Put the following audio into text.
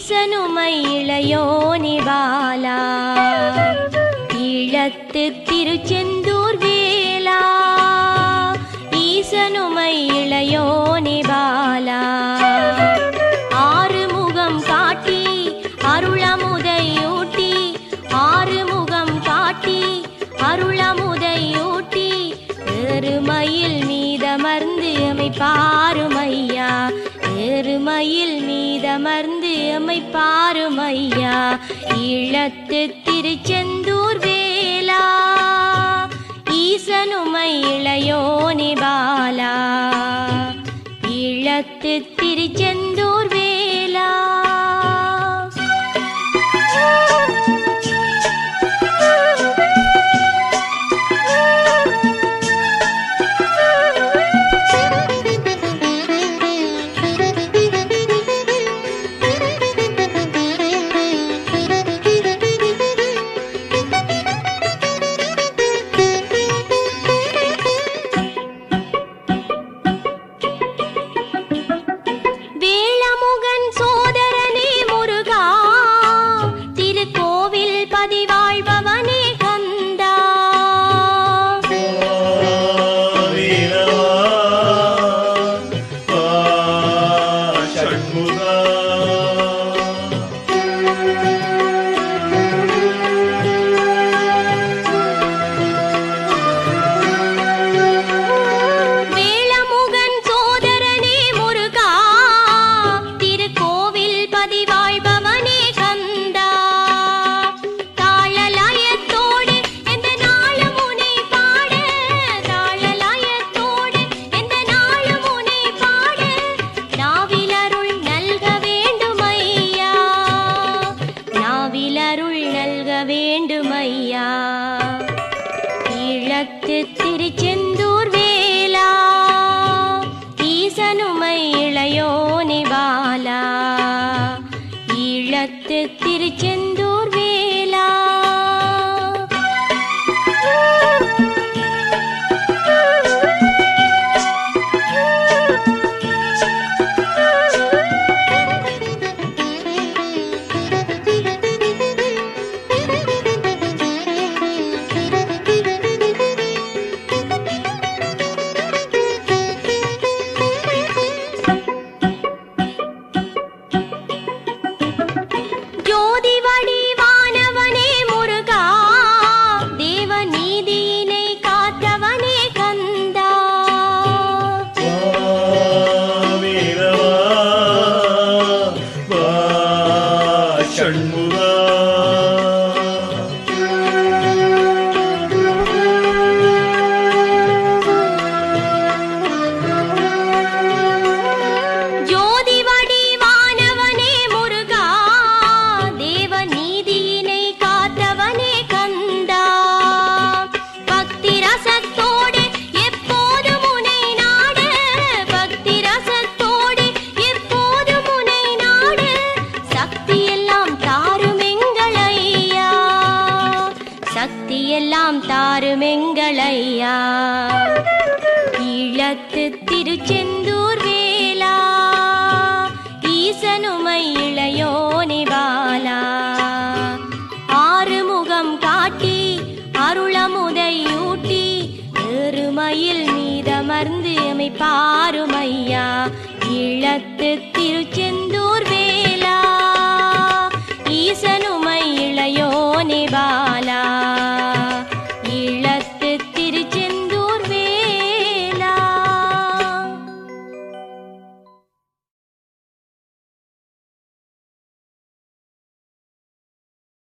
ஈசனுமை இளையோனி பாலா ஈழத்து திருச்செந்தூர் வேலா ஈசனுமை இளையோனி பாலா ஆறுமுகம் காட்டி அருளமுதையூட்டி ஆறுமுகம் காட்டி அருளமுதையூட்டி எருமையில் மீதமர்ந்து எமை பாருமையா எருமையில் மீதமர்ந்து எமை பாருமையா ஈழத்து திருச்செந்தூர் வேலா ஈசனுமை இளையோனி பாலா ஈழத்து திருச்செந்தூர் வேலா வேண்டுமையா ஈழத்து திருச்செந்தூர் வேலா ஈசனுமை இளையோனி பாலா ஈழத்து திருச்செந்தூர் வேலா சக்தியெல்லாம் தாருமெங்களையா ஈழத்து திருச்செந்தூர் வேலா ஈசனுமை இளையோனி பாலா ஆறுமுகம் காட்டி அருளமுதையூட்டி எருமையில் மீதமர்ந்து எமை பாருமையா ஈழத்து திருச்செந்தூர்